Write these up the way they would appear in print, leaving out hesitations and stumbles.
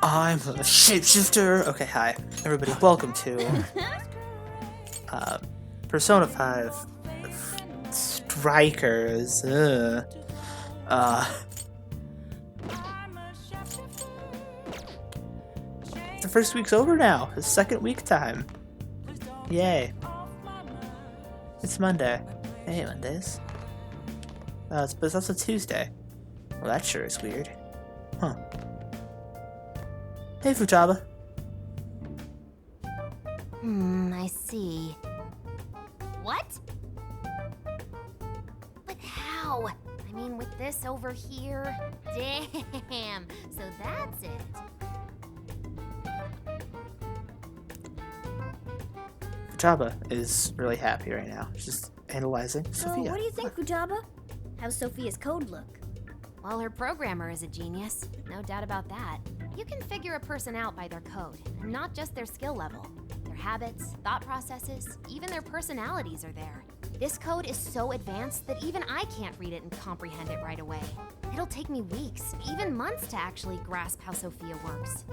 I'm a shapeshifter. Okay, hi everybody. Welcome to Persona 5 Strikers. The first week's over now. It's second week time. Yay! It's Monday. I hate Mondays. But it's also Tuesday. Well, that sure is weird. Huh. Hey, Futaba. I see. What? But how? I mean, with this over here? Damn, so that's it. Futaba is really happy right now. She's just analyzing Sophia. So, what do you think, Futaba? How's Sophia's code look? Well, her programmer is a genius. No doubt about that. You can figure a person out by their code, and not just their skill level. Their habits, thought processes, even their personalities are there. This code is so advanced that even I can't read it and comprehend it right away. It'll take me weeks, even months to actually grasp how Sophia works.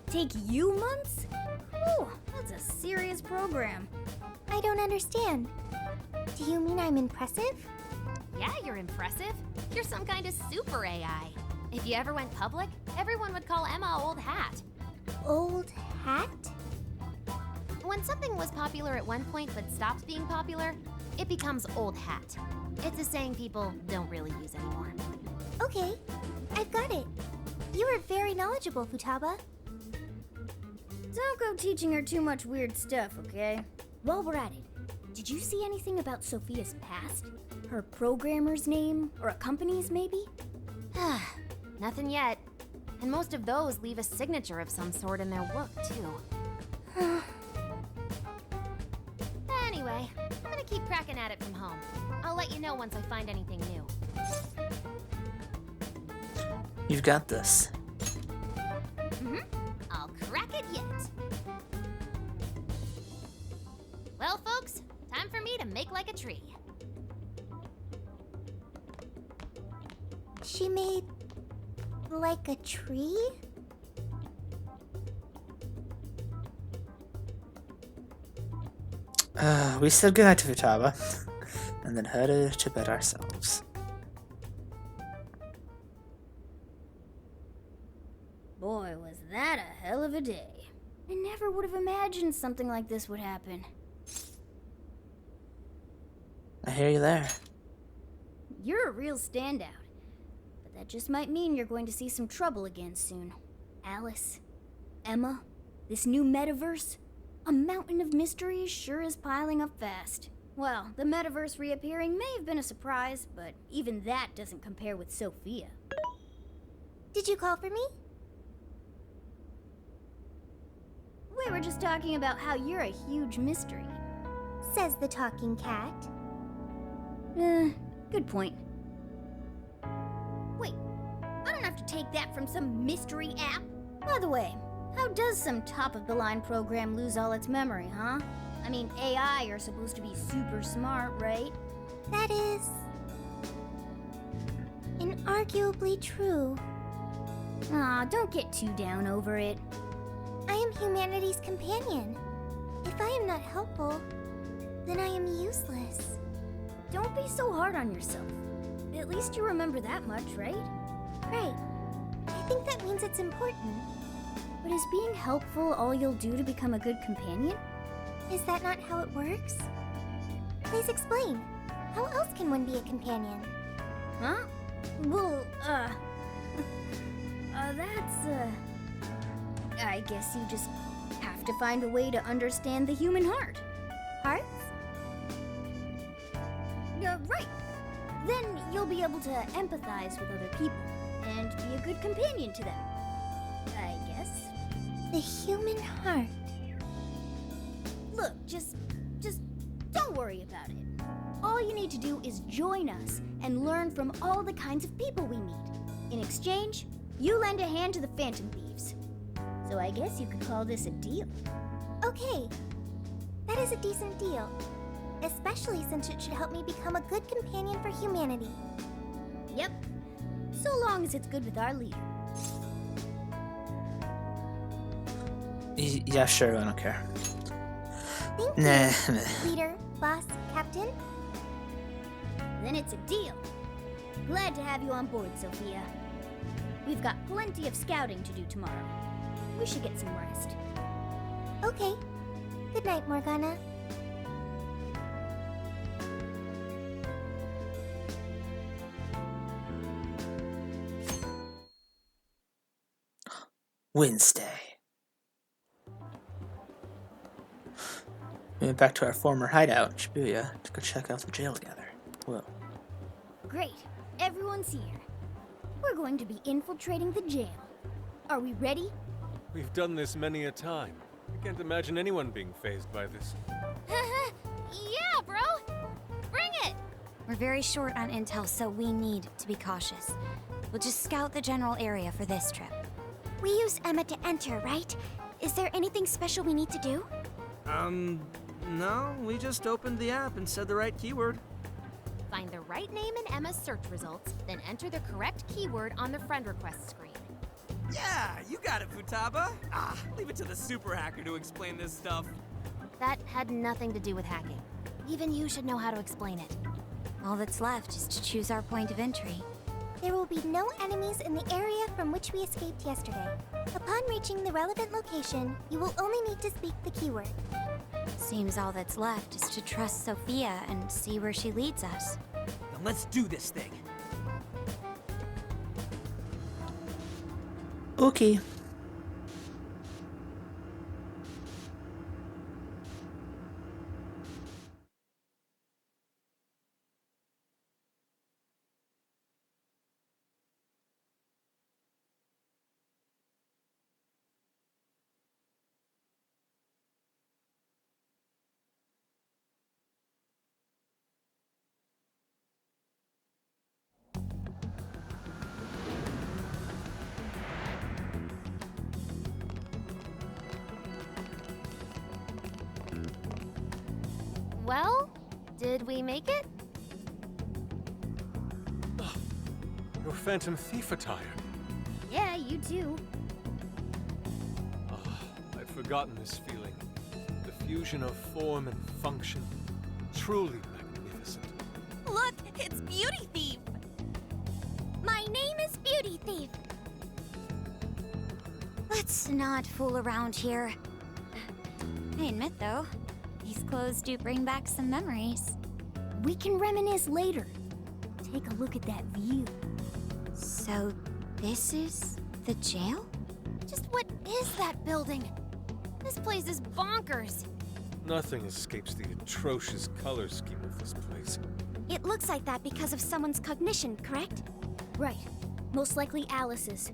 Take you months? Whew, that's a serious program. I don't understand. Do you mean I'm impressive? Yeah, you're impressive. You're some kind of super AI. If you ever went public, everyone would call Emma Old Hat. Old hat? When something was popular at one point but stops being popular, it becomes Old Hat. It's a saying people don't really use anymore. Okay, I've got it. You are very knowledgeable, Futaba. Don't go teaching her too much weird stuff, okay? While we're at it, did you see anything about Sophia's past? Her programmer's name, or a company's maybe? Nothing yet. And most of those leave a signature of some sort in their work, too. Anyway, I'm gonna keep cracking at it from home. I'll let you know once I find anything new. You've got this. I'll crack it yet. Well, folks, time for me to make like a tree. She made like a tree? We said goodnight to Futaba, and then headed to bed ourselves. Boy, was that a hell of a day. I never would have imagined something like this would happen. I hear you there. You're a real standout. But that just might mean you're going to see some trouble again soon. Alice, Emma, this new metaverse, a mountain of mysteries sure is piling up fast. Well, the metaverse reappearing may have been a surprise, but even that doesn't compare with Sophia. Did you call for me? We were just talking about how you're a huge mystery. Says the talking cat. Good point. Wait, I don't have to take that from some mystery app. By the way, how does some top-of-the-line program lose all its memory, huh? I mean, AI are supposed to be super smart, right? That is inarguably true. Aw, don't get too down over it. I am humanity's companion. If I am not helpful, then I am useless. Don't be so hard on yourself. At least you remember that much, right? Right. I think that means it's important. But is being helpful all you'll do to become a good companion? Is that not how it works? Please explain. How else can one be a companion? Huh? Well, that's, I guess you just have to find a way to understand the human heart. Hearts? Right. Then you'll be able to empathize with other people and be a good companion to them. I guess. The human heart. Look, just don't worry about it. All you need to do is join us and learn from all the kinds of people we meet. In exchange, you lend a hand to the Phantom Thieves. So I guess you could call this a deal. Okay. That is a decent deal. Especially since it should help me become a good companion for humanity. Yep. So long as it's good with our leader. Yeah, sure, I don't care. Thank Nah. you, leader, boss, captain. Then it's a deal. Glad to have you on board, Sophia. We've got plenty of scouting to do tomorrow. We should get some rest. Okay. Good night, Morgana. Wednesday. We went back to our former hideout in Shibuya to go check out the jail together. Whoa. Great. Everyone's here. We're going to be infiltrating the jail. Are we ready? We've done this many a time. I can't imagine anyone being fazed by this. Yeah, bro! Bring it! We're very short on intel, so we need to be cautious. We'll just scout the general area for this trip. We use Emma to enter, right? Is there anything special we need to do? No, we just opened the app and said the right keyword. Find the right name in Emma's search results, then enter the correct keyword on the friend request screen. Yeah, you got it, Futaba. Leave it to the super hacker to explain this stuff. That had nothing to do with hacking. Even you should know how to explain it. All that's left is to choose our point of entry. There will be no enemies in the area from which we escaped yesterday. Upon reaching the relevant location, you will only need to speak the keyword. Seems all that's left is to trust Sophia and see where she leads us. Then let's do this thing. Okay. Well, did we make it? Your Phantom Thief attire. Yeah, you too. I'd forgotten this feeling. The fusion of form and function. Truly magnificent. Look, it's Beauty Thief! My name is Beauty Thief. Let's not fool around here. I admit, though, these clothes do bring back some memories. We can reminisce later. Take a look at that view. So, this is the jail? Just what is that building? This place is bonkers. Nothing escapes the atrocious color scheme of this place. It looks like that because of someone's cognition, correct? Right. Most likely Alice's.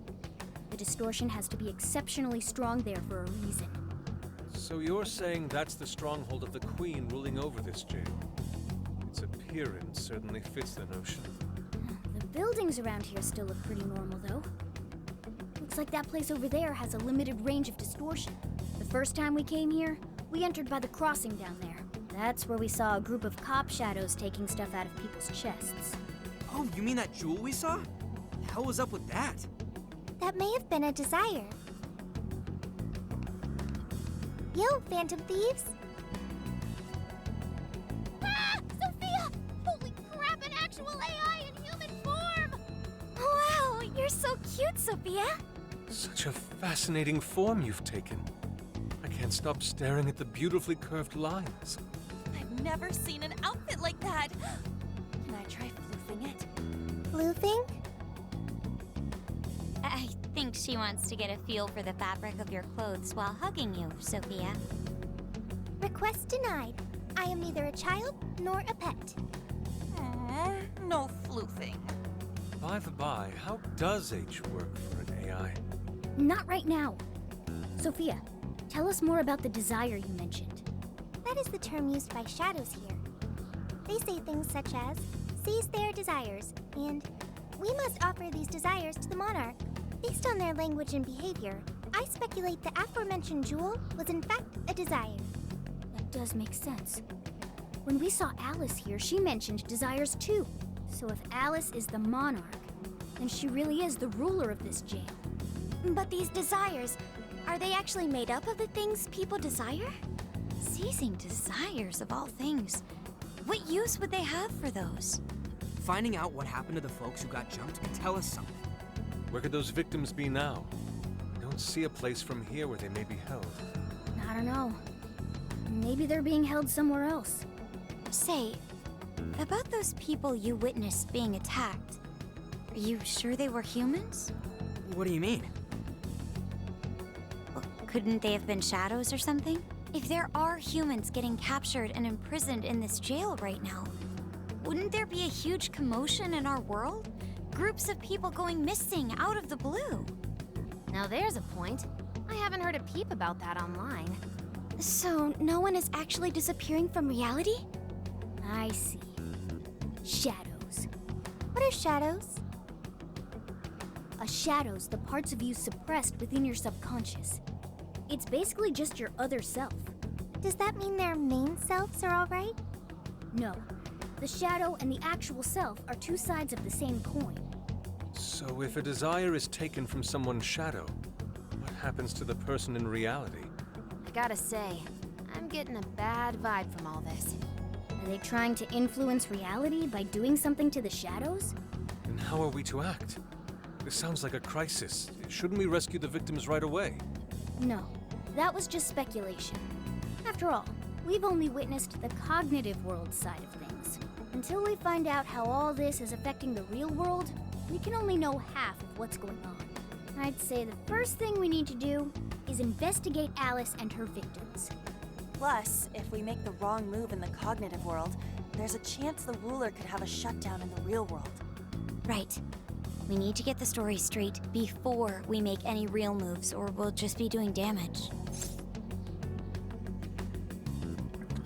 The distortion has to be exceptionally strong there for a reason. So you're saying that's the stronghold of the Queen ruling over this jail? Its appearance certainly fits the notion. The buildings around here still look pretty normal, though. Looks like that place over there has a limited range of distortion. The first time we came here, we entered by the crossing down there. That's where we saw a group of cop shadows taking stuff out of people's chests. Oh, you mean that jewel we saw? The hell was up with that? That may have been a desire. Yo, Phantom Thieves! Ah! Sophia! Holy crap, an actual AI in human form! Wow, you're so cute, Sophia! Such a fascinating form you've taken. I can't stop staring at the beautifully curved lines. I've never seen an outfit like that. Can I try floofing it? Floofing? I think she wants to get a feel for the fabric of your clothes while hugging you, Sophia. Request denied. I am neither a child nor a pet. No floofing. By the by, how does H work for an AI? Not right now. Sophia, tell us more about the desire you mentioned. That is the term used by shadows here. They say things such as, seize their desires, and we must offer these desires to the monarch. Based on their language and behavior, I speculate the aforementioned jewel was in fact a desire. That does make sense. When we saw Alice here, she mentioned desires too. So if Alice is the monarch, then she really is the ruler of this jail. But these desires, Are they actually made up of the things people desire? Seizing desires of all things. What use would they have for those? Finding out what happened to the folks who got jumped could tell us something. Where could those victims be now? I don't see a place from here where they may be held. I don't know. Maybe they're being held somewhere else. Say, about those people you witnessed being attacked, are you sure they were humans? What do you mean? Well, couldn't they have been shadows or something? If there are humans getting captured and imprisoned in this jail right now, wouldn't there be a huge commotion in our world? Groups of people going missing out of the blue. Now there's a point. I haven't heard a peep about that online. So, no one is actually disappearing from reality? I see. Shadows. What are shadows? A shadow's the parts of you suppressed within your subconscious. It's basically just your other self. Does that mean their main selves are alright? No. The shadow and the actual self are two sides of the same coin. So if a desire is taken from someone's shadow, what happens to the person in reality? I gotta say, I'm getting a bad vibe from all this. Are they trying to influence reality by doing something to the shadows? And how are we to act? This sounds like a crisis. Shouldn't we rescue the victims right away? No, that was just speculation. After all, we've only witnessed the cognitive world side of things. Until we find out how all this is affecting the real world, we can only know half of what's going on. I'd say the first thing we need to do is investigate Alice and her victims. Plus, if we make the wrong move in the cognitive world, there's a chance the ruler could have a shutdown in the real world. Right. We need to get the story straight before we make any real moves, or we'll just be doing damage.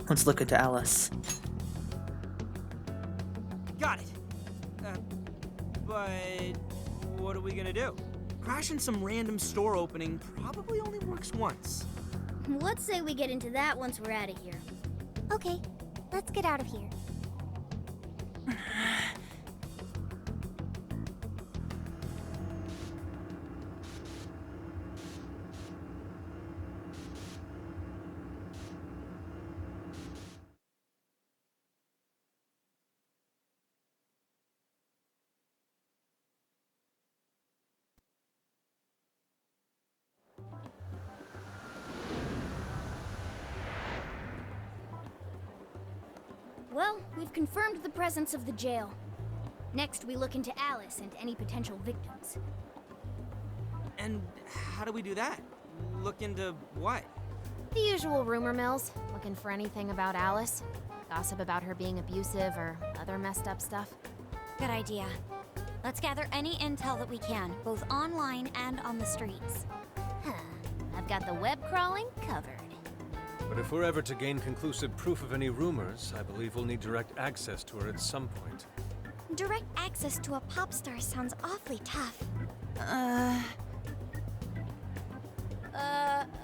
Let's look into Alice. Got it. But what are we gonna do? Crashing some random store opening probably only works once. Let's say we get into that once we're out of here. Okay, let's get out of here. Well, we've confirmed the presence of the jail. Next, we look into Alice and any potential victims. And how do we do that? Look into what? The usual rumor mills, looking for anything about Alice. Gossip about her being abusive or other messed up stuff. Good idea. Let's gather any intel that we can, both online and on the streets. Huh. I've got the web crawling covered. But if we're ever to gain conclusive proof of any rumors, I believe we'll need direct access to her at some point. Direct access to a pop star sounds awfully tough.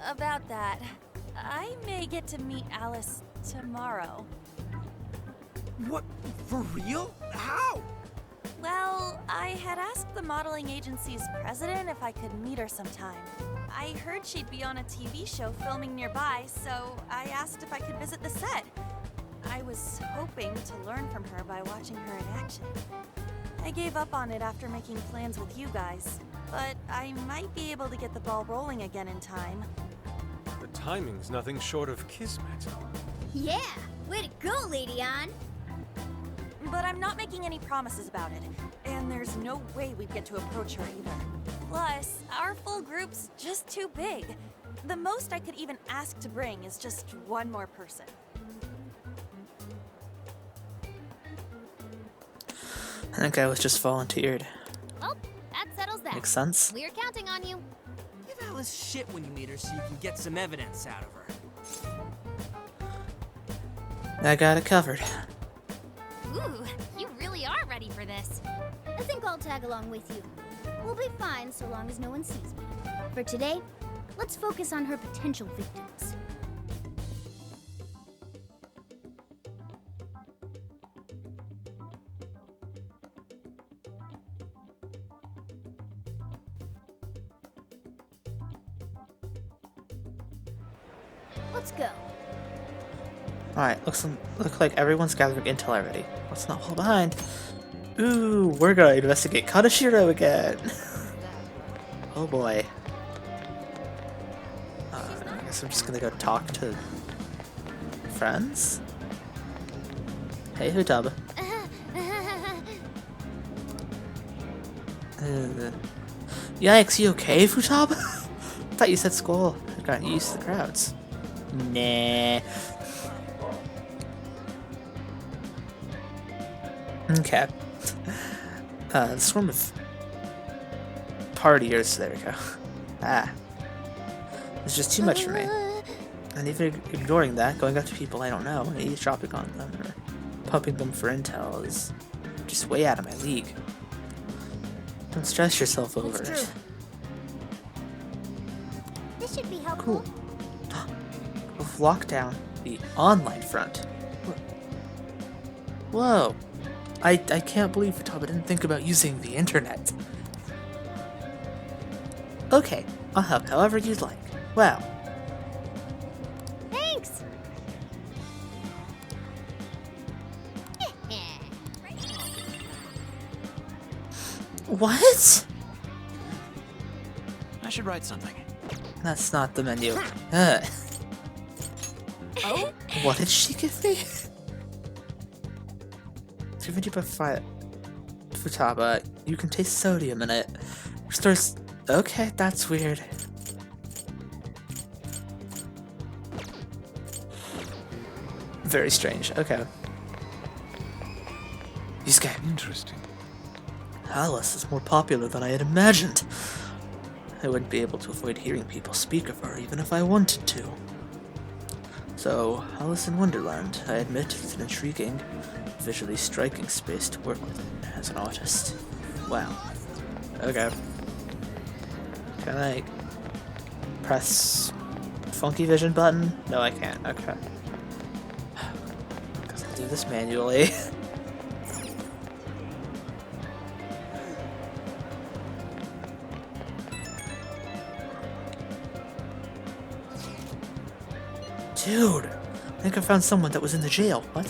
About that. I may get to meet Alice tomorrow. What? For real? How? Well, I had asked the modeling agency's president if I could meet her sometime. I heard she'd be on a TV show filming nearby, so I asked if I could visit the set. I was hoping to learn from her by watching her in action. I gave up on it after making plans with you guys, but I might be able to get the ball rolling again in time. The timing's nothing short of kismet. Yeah! Way to go, Lady Ann! But I'm not making any promises about it, and there's no way we'd get to approach her either. Plus, our full group's just too big. The most I could even ask to bring is just one more person. I think I was just volunteered. Well, that settles that. Makes sense. We're counting on you. Give Alice shit when you meet her so you can get some evidence out of her. I got it covered. Ooh, you really are ready for this. I think I'll tag along with you. We'll be fine so long as no one sees me. For today, let's focus on her potential victims. Let's go. Alright, look like everyone's gathering intel already. Let's not fall behind. Ooh, we're gonna investigate Kanashiro again. Oh boy. I guess I'm just gonna go talk to friends. Hey, Futaba. Yikes, you okay, Futaba? I thought you said school had gotten used to the crowds. Nah. Okay. The swarm of partiers, there we go. It's just too much for me. And even ignoring that, going up to people I don't know and eavesdropping on them or pumping them for intel is just way out of my league. Don't stress yourself over It's it. true. This should be helpful. Cool. We've locked down the online front. Whoa. I can't believe Futaba didn't think about using the internet. Okay, I'll help however you'd like. Wow. Thanks. What? I should write something. That's not the menu. Oh? What did she give me? 255 Futaba. You can taste sodium in it. Restores. Okay, that's weird. Very strange. Okay. This guy. Interesting. Alice is more popular than I had imagined. I wouldn't be able to avoid hearing people speak of her even if I wanted to. So, Alice in Wonderland, I admit, it's an intriguing, visually striking space to work within as an artist. Wow. Okay. Can I press Funky Vision button? No, I can't. Okay. Guess I'll do this manually. Dude, I think I found someone that was in the jail. What?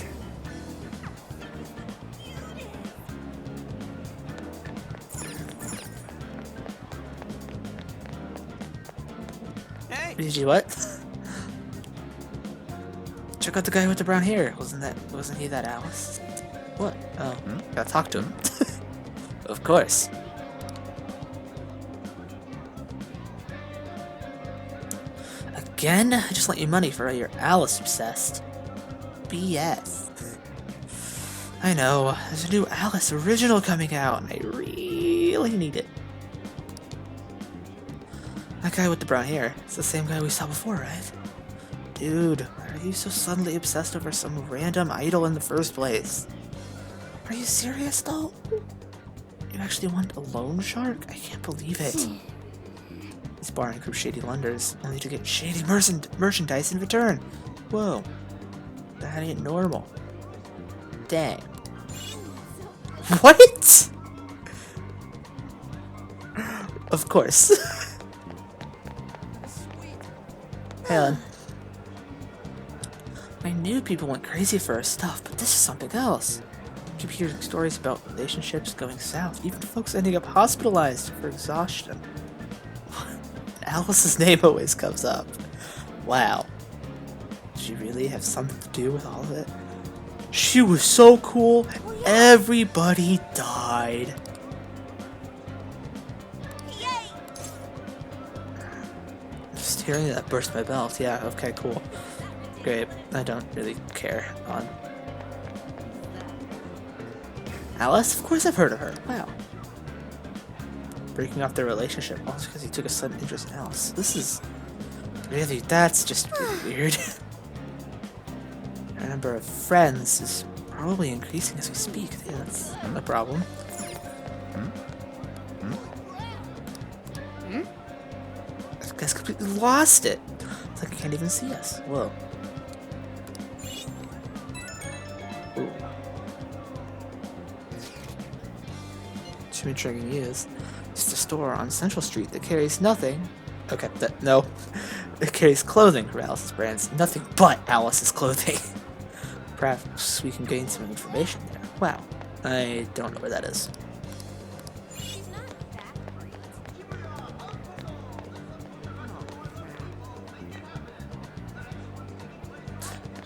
Hey! Did you what? Check out the guy with the brown hair. Wasn't he that Alice? What? Oh, gotta talk to him. Of course. Again? I just lent you money for your Alice obsessed. BS. I know, there's a new Alice original coming out, and I really need it. That guy with the brown hair, it's the same guy we saw before, right? Dude, why are you so suddenly obsessed over some random idol in the first place? Are you serious though? You actually want a loan shark? I can't believe it. He's borrowing from shady lenders, only to get shady merchandise in return. Whoa. That ain't normal. Dang. What? Of course. Helen. I knew people went crazy for her stuff, but this is something else. I keep hearing stories about relationships going south, even folks ending up hospitalized for exhaustion. Alice's name always comes up. Wow. Did she really have something to do with all of it? She was so cool, everybody died. Yay! Just hearing that burst my belt. Yeah, okay, cool. Great. I don't really care. On Alice? Of course I've heard of her. Wow. Breaking off their relationship all because he took a sudden interest in Alice. This is really, that's just really weird. Our number of friends is probably increasing as we speak. Yeah, that's not a problem. This guy's completely lost it. It's like he can't even see us. Whoa. Ooh. Too intriguing he is. Just a store on Central Street that carries nothing. Okay, no. It carries clothing for Alice's brands, nothing but Alice's clothing. Perhaps we can gain some information there. Wow, I don't know where that is.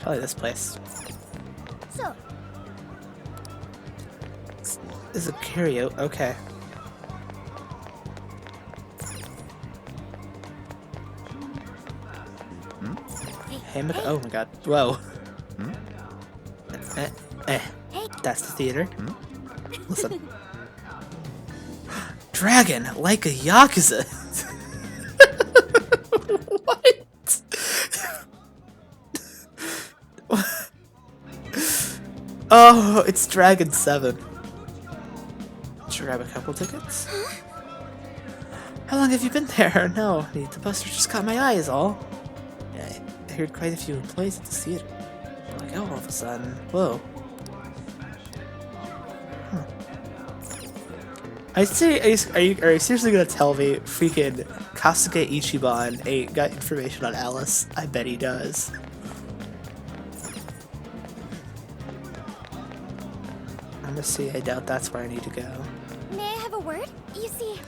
Probably this place. So, This is a curio. Okay. Hammock. Oh my god. Whoa. That's the theater. Listen. Dragon, like a Yakuza. What? Oh, it's Dragon 7. Should grab a couple tickets? How long have you been there? No, the poster just caught my eye is all. Yeah, I heard quite a few employees at the theater. Like, oh, all of a sudden. Whoa. Huh. I'd say, are you seriously gonna tell me freaking Kasuke Ichiban got information on Alice? I bet he does. I'm gonna see, I doubt that's where I need to go. May I have a word? You see,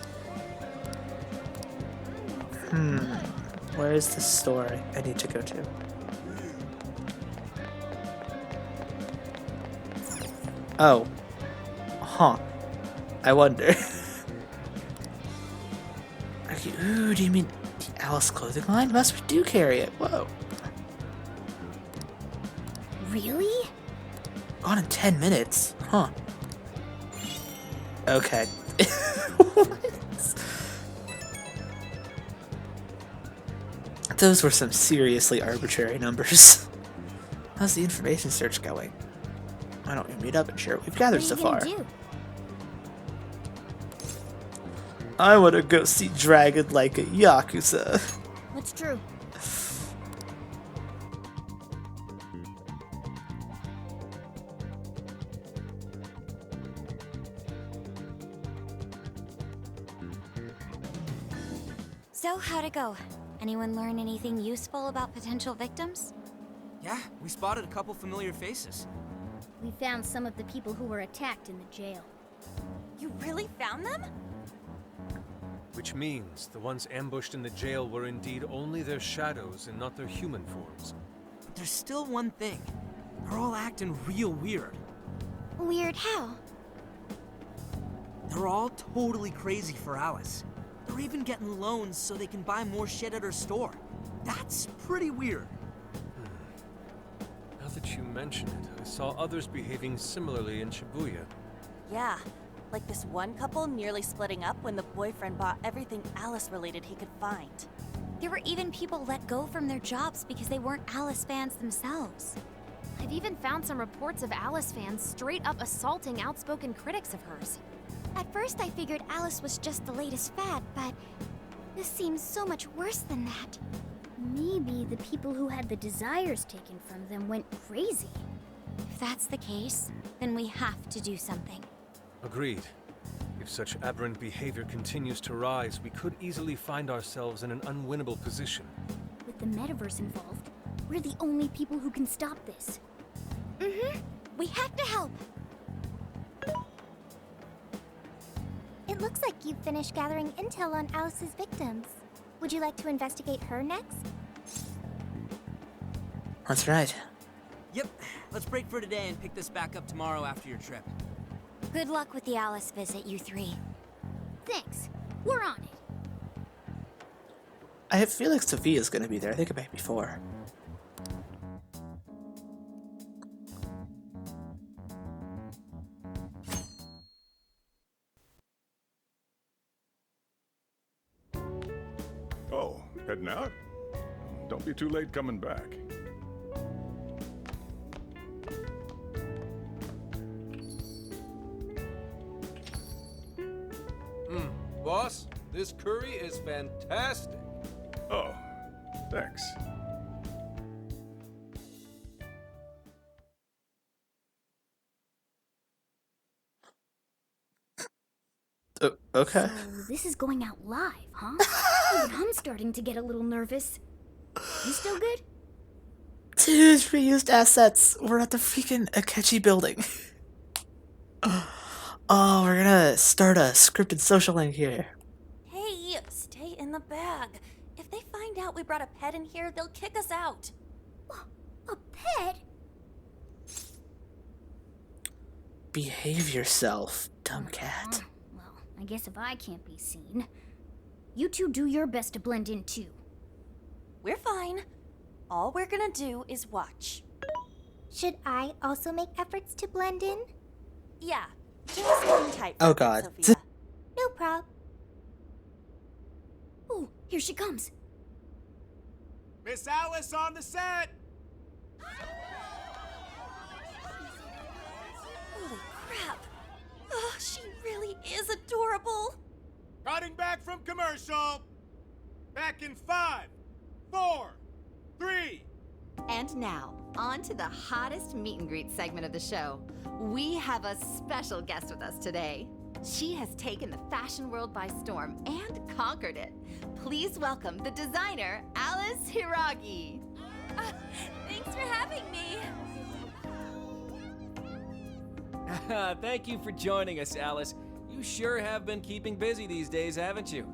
Where is the store I need to go to? Oh. Huh. I wonder. Okay, ooh, do you mean the Alice clothing line? Must we do carry it? Whoa. really? Gone in 10 minutes. Huh. Okay. Those were some seriously arbitrary numbers. How's the information search going? Why don't we meet up and share what we've gathered so far? What are you gonna do? I want to go see Dragon like a Yakuza. What's true? So, how'd it go? Anyone learn anything useful about potential victims? Yeah, we spotted a couple familiar faces. We found some of the people who were attacked in the jail. You really found them? Which means the ones ambushed in the jail were indeed only their shadows and not their human forms. But there's still one thing. They're all acting real weird. weird how? They're all totally crazy for Alice. They're even getting loans so they can buy more shit at her store. That's pretty weird. Now that you mention it, I saw others behaving similarly in Shibuya. Yeah, like this one couple nearly splitting up when the boyfriend bought everything Alice-related he could find. There were even people let go from their jobs because they weren't Alice fans themselves. I've even found some reports of Alice fans straight up assaulting outspoken critics of hers. At first I figured Alice was just the latest fad, but this seems so much worse than that. Maybe the people who had the desires taken from them went crazy. If that's the case, then we have to do something. Agreed. If such aberrant behavior continues to rise, we could easily find ourselves in an unwinnable position. With the metaverse involved, we're the only people who can stop this. We have to help! It looks like you've finished gathering intel on Alice's victims. Would you like to investigate her next? That's right. Yep, let's break for today and pick this back up tomorrow after your trip. Good luck with the Alice visit, you three. Thanks. We're on it. I feel like Sophia's gonna be there. I think I might be 4. Oh, heading out? Don't be too late coming back. Boss, this curry is fantastic. Oh, thanks. Okay. So this is going out live, huh? Even I'm starting to get a little nervous. You still good? Dude, reused assets. We're at the freaking Akechi building. Oh, we're gonna start a scripted social link here. Hey, stay in the bag. If they find out we brought a pet in here, they'll kick us out. A pet? Behave yourself, dumb cat. Well, I guess if I can't be seen, you two do your best to blend in too. We're fine. All we're gonna do is watch. Should I also make efforts to blend in? Yeah, just hang tight for Oh a bit, god. Sophia. No prob. Oh, here she comes. Miss Alice on the set! Holy crap. Oh, she really is adorable. Cutting back from commercial. Back in 5, 4, 3. And now, on to the hottest meet and greet segment of the show. We have a special guest with us today. She has taken the fashion world by storm and conquered it. Please welcome the designer, Alice Hiragi. Thanks for having me. Thank you for joining us, Alice. You sure have been keeping busy these days, haven't you?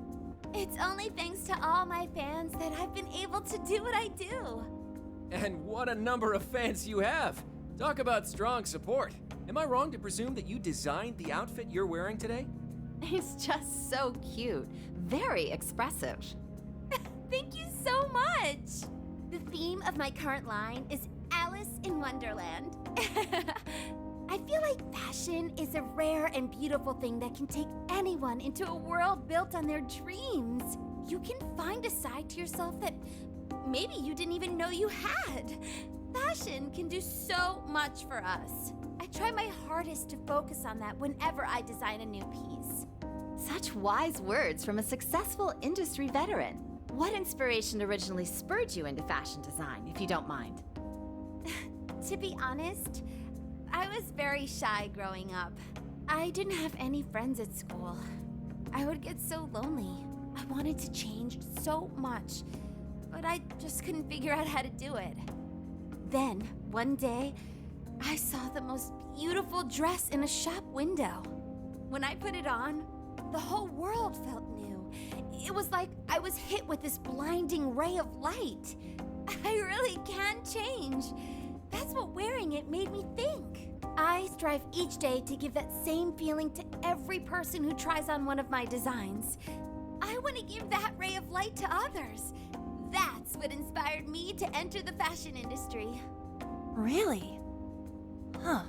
It's only thanks to all my fans that I've been able to do what I do. And what a number of fans you have! Talk about strong support. Am I wrong to presume that you designed the outfit you're wearing today? It's just so cute, very expressive. Thank you so much! The theme of my current line is Alice in Wonderland. I feel like fashion is a rare and beautiful thing that can take anyone into a world built on their dreams. You can find a side to yourself that maybe you didn't even know you had. Fashion can do so much for us. I try my hardest to focus on that whenever I design a new piece. Such wise words from a successful industry veteran. What inspiration originally spurred you into fashion design, if you don't mind? To be honest, I was very shy growing up. I didn't have any friends at school. I would get so lonely. I wanted to change so much, but I just couldn't figure out how to do it. Then, one day, I saw the most beautiful dress in a shop window. When I put it on, the whole world felt new. It was like I was hit with this blinding ray of light. I really can change. That's what wearing it made me think. I strive each day to give that same feeling to every person who tries on one of my designs. I want to give that ray of light to others. That's what inspired me to enter the fashion industry. Really? Huh.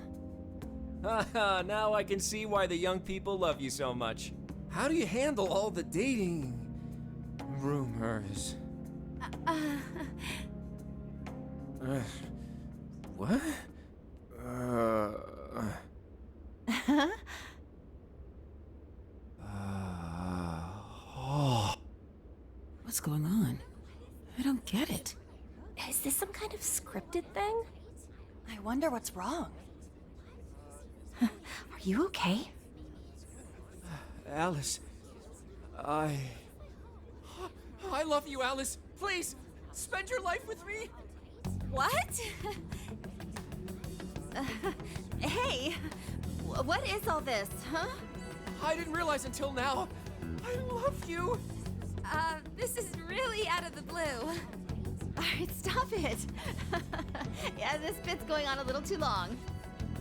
Haha, now I can see why the young people love you so much. How do you handle all the dating rumors? What? What's going on? I don't get it. Is this some kind of scripted thing? I wonder what's wrong. Are you okay? Alice, I love you, Alice. Please, spend your life with me. What? Hey, what is all this, huh? I didn't realize until now. I love you. This is really out of the blue. All right, stop it. Yeah, this bit's going on a little too long.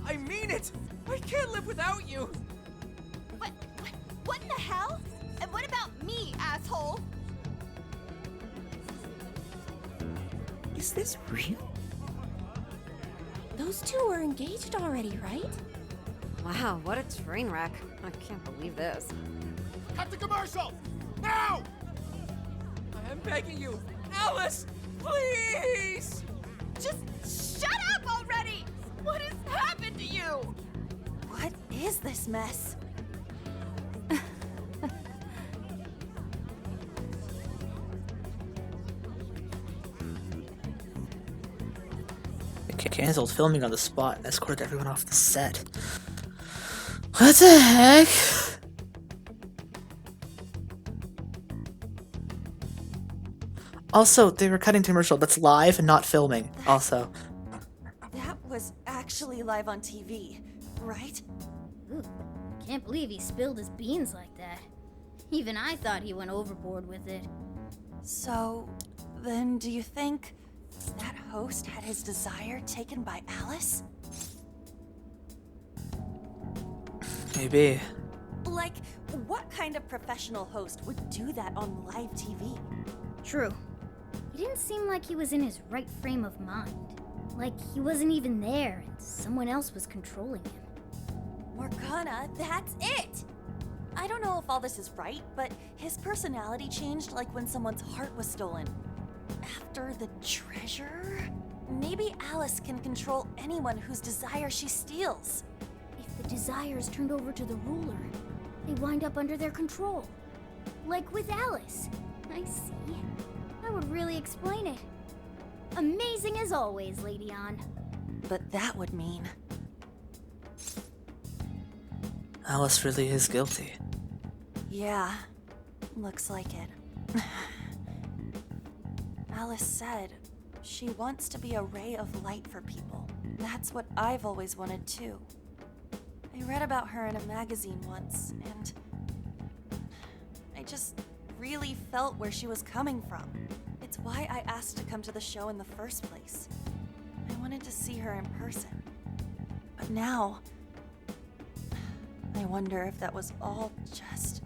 I mean it. I can't live without you. What in the hell? And what about me, asshole? Is this real? Those two are engaged already, right? Wow, what a train wreck. I can't believe this. Cut the commercial! Now! I am begging you, Alice, please. Just shut up already! What has happened to you? What is this mess? They canceled filming on the spot and escorted everyone off the set. What the heck? Also, they were cutting commercial. That's live and not filming. Also. That was actually live on TV, right? Ooh, can't believe he spilled his beans like that. Even I thought he went overboard with it. So, then do you think that host had his desire taken by Alice? Maybe. Like, what kind of professional host would do that on live TV? True. He didn't seem like he was in his right frame of mind. Like he wasn't even there and someone else was controlling him. Morgana, that's it! I don't know if all this is right, but his personality changed like when someone's heart was stolen. After the treasure? Maybe Alice can control anyone whose desire she steals. If the desire is turned over to the ruler, they wind up under their control. Like with Alice. I see. That would really explain it. Amazing as always, Lady Ann. But that would mean... Alice really is guilty. Yeah, looks like it. Alice said she wants to be a ray of light for people. That's what I've always wanted too. I read about her in a magazine once, and I just really felt where she was coming from. It's why I asked to come to the show in the first place. I wanted to see her in person. But now, I wonder if that was all just...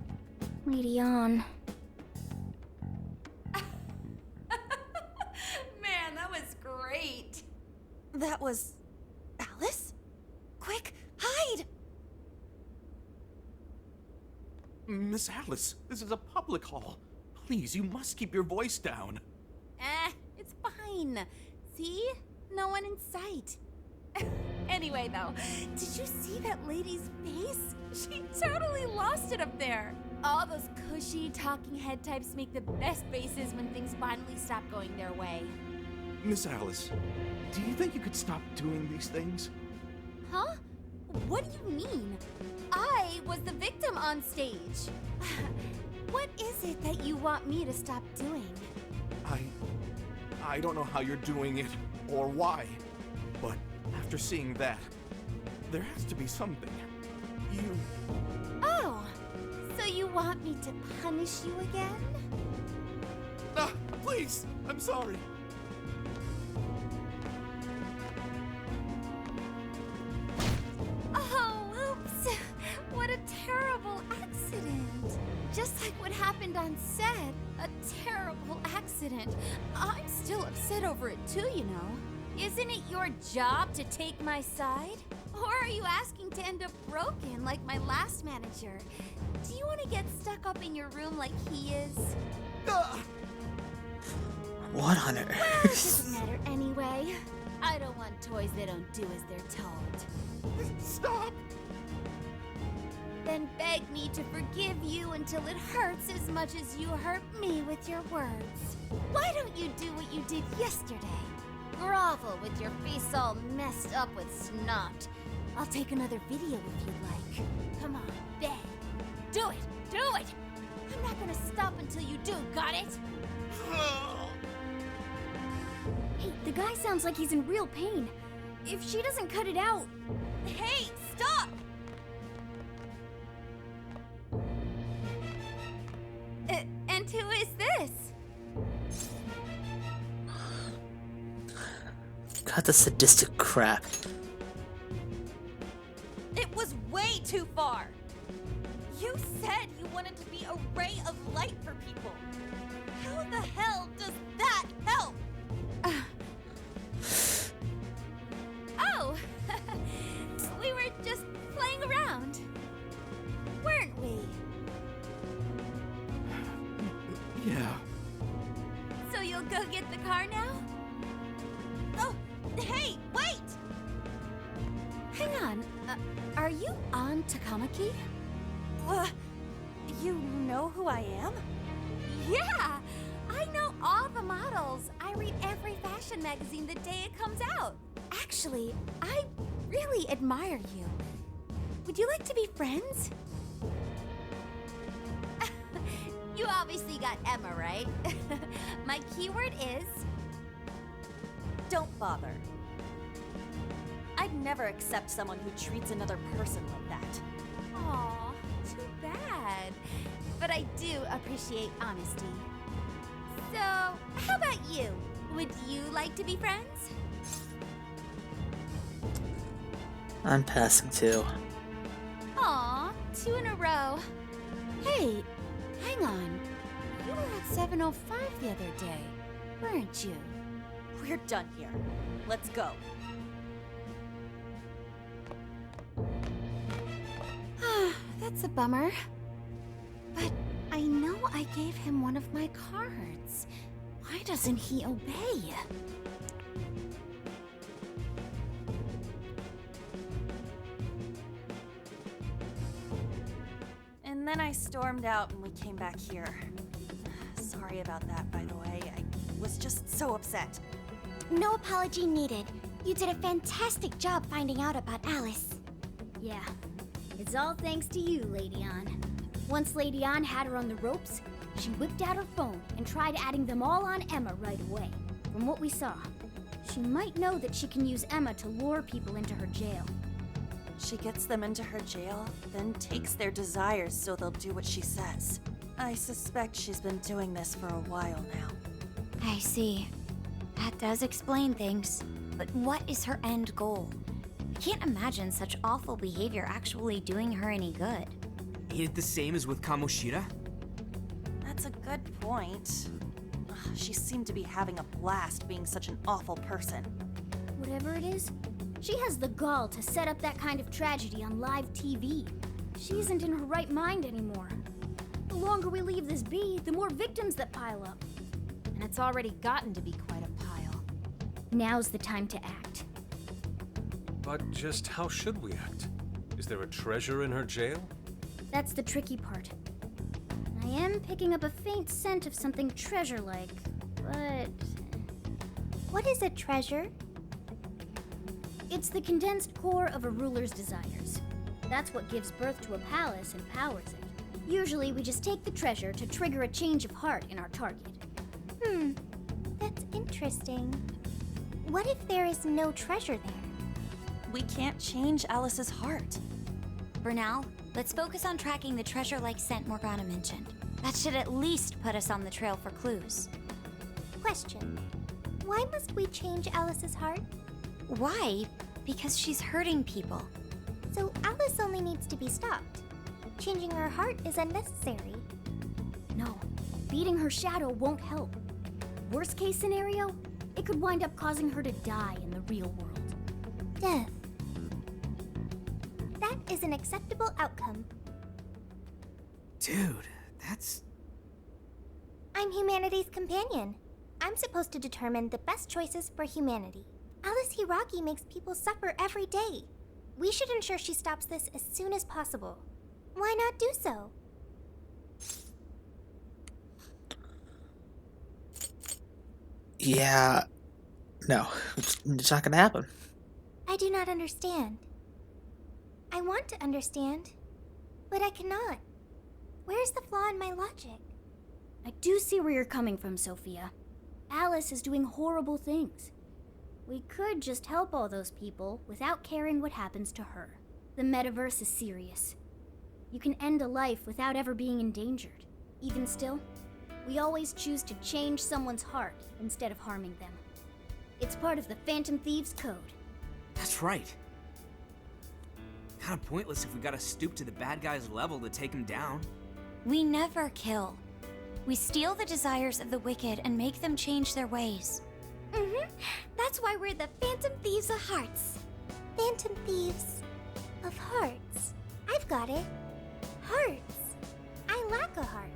Lady Ann. Man, that was great. That was... Alice? Quick, hide! Miss Alice, this is a public hall. Please, you must keep your voice down. It's fine. See? No one in sight. Anyway, though, did you see that lady's face? She totally lost it up there. All those cushy talking head types make the best faces when things finally stop going their way. Miss Alice, do you think you could stop doing these things? Huh? What do you mean? I was the victim on stage. What is it that you want me to stop doing? I don't know how you're doing it or why, but after seeing that, there has to be something. Oh, so you want me to punish you again? Please, I'm sorry. Oh, oops. What a terrible accident. Just like what happened on set. A terrible accident. I'm still upset over it too, you know. Isn't it your job to take my side? Or are you asking to end up broken like my last manager? Do you want to get stuck up in your room like he is? What on earth? Well, it doesn't matter anyway. I don't want toys that don't do as they're told. Stop! Then beg me to forgive you until it hurts as much as you hurt me with your words. Why don't you do what you did yesterday? Grovel with your face all messed up with snot. I'll take another video if you'd like. Come on, beg. Do it! Do it! I'm not gonna stop until you do, got it? Hey, the guy sounds like he's in real pain. If she doesn't cut it out... Hey, stop! And who is this? God, the sadistic crap. It was way too far. You said you wanted to be a ray of light for people. How the hell does that help? Oh! We were just playing around. Weren't we? Yeah. So you'll go get the car now? Oh, hey, wait! Hang on. Are you on Takamaki? You know who I am? Yeah! I know all the models. I read every fashion magazine the day it comes out. Actually, I really admire you. Would you like to be friends? You obviously got Emma, right? My keyword is... Don't bother. I'd never accept someone who treats another person like that. Aw, too bad. But I do appreciate honesty. So, how about you? Would you like to be friends? I'm passing too. Aw, 2 in a row. Hey, hang on. You were at 705 the other day, weren't you? We're done here. Let's go. That's a bummer. But I know I gave him one of my cards. Why doesn't he obey? And then I stormed out and we came back here. Sorry about that, by the way. I was just so upset. No apology needed. You did a fantastic job finding out about Alice. Yeah, it's all thanks to you, Lady Ann. Once Lady Ann had her on the ropes, she whipped out her phone and tried adding them all on Emma right away. From what we saw, she might know that she can use Emma to lure people into her jail. She gets them into her jail, then takes their desires so they'll do what she says. I suspect she's been doing this for a while now. I see. That does explain things. But what is her end goal? I can't imagine such awful behavior actually doing her any good. Ain't it the same as with Kamoshida? That's a good point. She seemed to be having a blast being such an awful person. Whatever it is, she has the gall to set up that kind of tragedy on live TV. She isn't in her right mind anymore. The longer we leave this be, the more victims that pile up. And it's already gotten to be quite a pile. Now's the time to act. But just how should we act? Is there a treasure in her jail? That's the tricky part. I am picking up a faint scent of something treasure-like, but... What is a treasure? It's the condensed core of a ruler's desires. That's what gives birth to a palace and powers it. Usually we just take the treasure to trigger a change of heart in our target. That's interesting. What if there is no treasure there? We can't change Alice's heart. For now, let's focus on tracking the treasure-like scent Morgana mentioned. That should at least put us on the trail for clues. Question. Why must we change Alice's heart? Why? Because she's hurting people. So Alice only needs to be stopped. Changing her heart is unnecessary. No, beating her shadow won't help. Worst case scenario, it could wind up causing her to die in the real world. Death. That is an acceptable outcome. Dude, that's... I'm humanity's companion. I'm supposed to determine the best choices for humanity. Alice Hiragi makes people suffer every day. We should ensure she stops this as soon as possible. Why not do so? Yeah. No, it's not gonna happen. I do not understand. I want to understand, but I cannot. Where's the flaw in my logic? I do see where you're coming from, Sophia. Alice is doing horrible things. We could just help all those people without caring what happens to her. The metaverse is serious. You can end a life without ever being endangered. Even still, we always choose to change someone's heart instead of harming them. It's part of the Phantom Thieves Code. That's right. Kinda pointless if we gotta stoop to the bad guy's level to take him down. We never kill. We steal the desires of the wicked and make them change their ways. That's why we're the Phantom Thieves of Hearts. Phantom Thieves of Hearts. I've got it. Hearts. I lack a heart.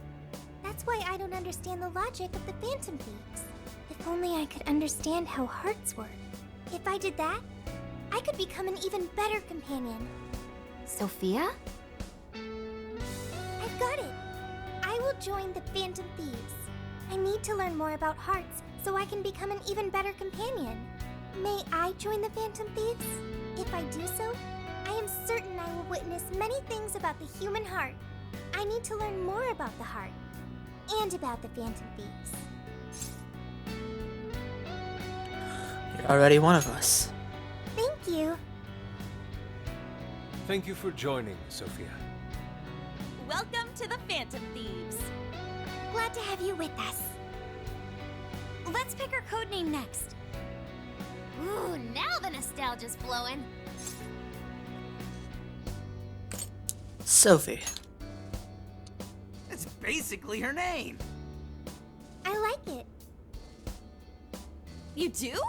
That's why I don't understand the logic of the Phantom Thieves. If only I could understand how hearts work. If I did that, I could become an even better companion. Sophia? I've got it. I will join the Phantom Thieves. I need to learn more about hearts so I can become an even better companion. May I join the Phantom Thieves? If I do so, I am certain I will witness many things about the human heart. I need to learn more about the heart. and about the Phantom Thieves. You're already one of us. Thank you. Thank you for joining, Sophia. Welcome to the Phantom Thieves. Glad to have you with us. Let's pick our codename next. Ooh, now the nostalgia's flowing. Sophie. That's basically her name. I like it. You do?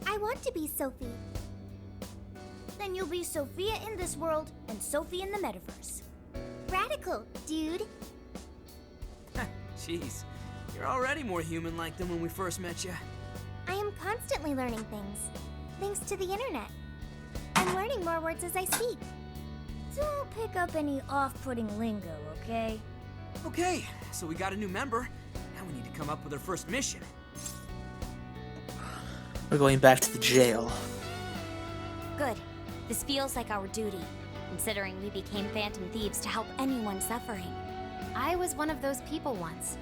I want to be Sophie. Then you'll be Sophia in this world and Sophie in the metaverse. Radical, dude. Jeez, you're already more human-like than when we first met you. I am constantly learning things, thanks to the internet. I'm learning more words as I speak. Don't pick up any off-putting lingo, okay? Okay, so we got a new member. Now we need to come up with our first mission. We're going back to the jail. Good. This feels like our duty, considering we became Phantom Thieves to help anyone suffering. I was one of those people once.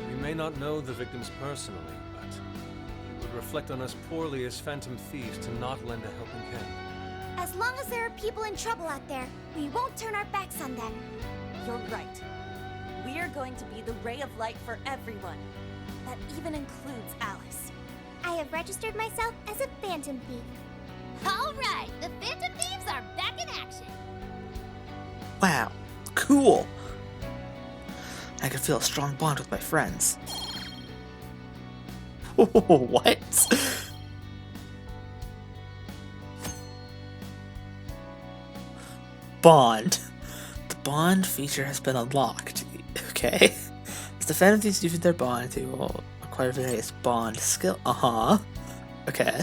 We may not know the victims personally, but it would reflect on us poorly as Phantom Thieves to not lend a helping hand. As long as there are people in trouble out there, we won't turn our backs on them. You're right. We are going to be the ray of light for everyone. That even includes Alice. I have registered myself as a Phantom Thief. All right, the Phantom Thieves are back in action. Wow, cool. I can feel a strong bond with my friends. What? Bond. The bond feature has been unlocked. Okay. As the Phantom Thieves use their bond to acquire various bond skill. Okay.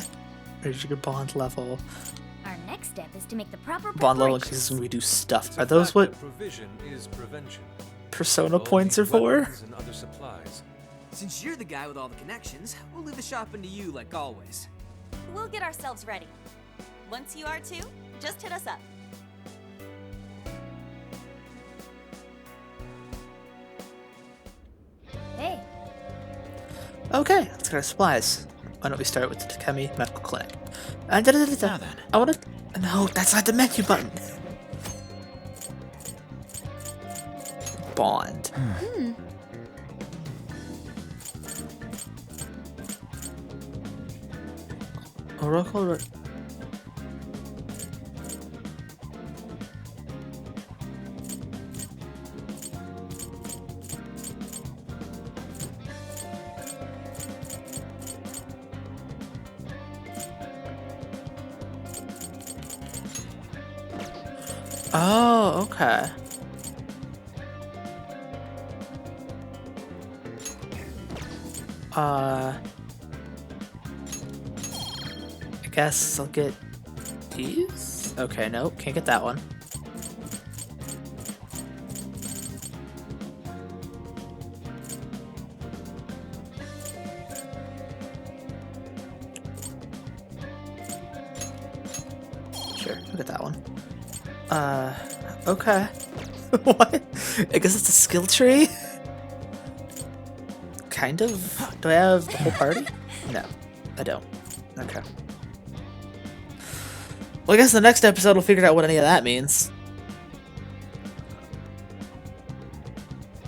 Reach your bond level. Our next step is to make the proper Bond level preparations. increases when we do stuff. It's Are a those fact what that provision is prevention. Persona We'll points need are for? weapons and other supplies. Since you're the guy with all the connections, we'll leave the shopping to you like always. We'll get ourselves ready. Once you are too, just hit us up. Hey, Okay, let's get our supplies. Why don't we start with the Takemi Medical Clinic? Now then. I want to. No, that's not the menu button. Bond. Oracle. Oh, okay. I guess I'll get these? Okay, nope, can't get that one. Sure, I'll get that one. Okay. What? I guess it's a skill tree? Kind of. Do I have the whole party? No, I don't. Okay. Well, I guess the next episode we'll figure out what any of that means.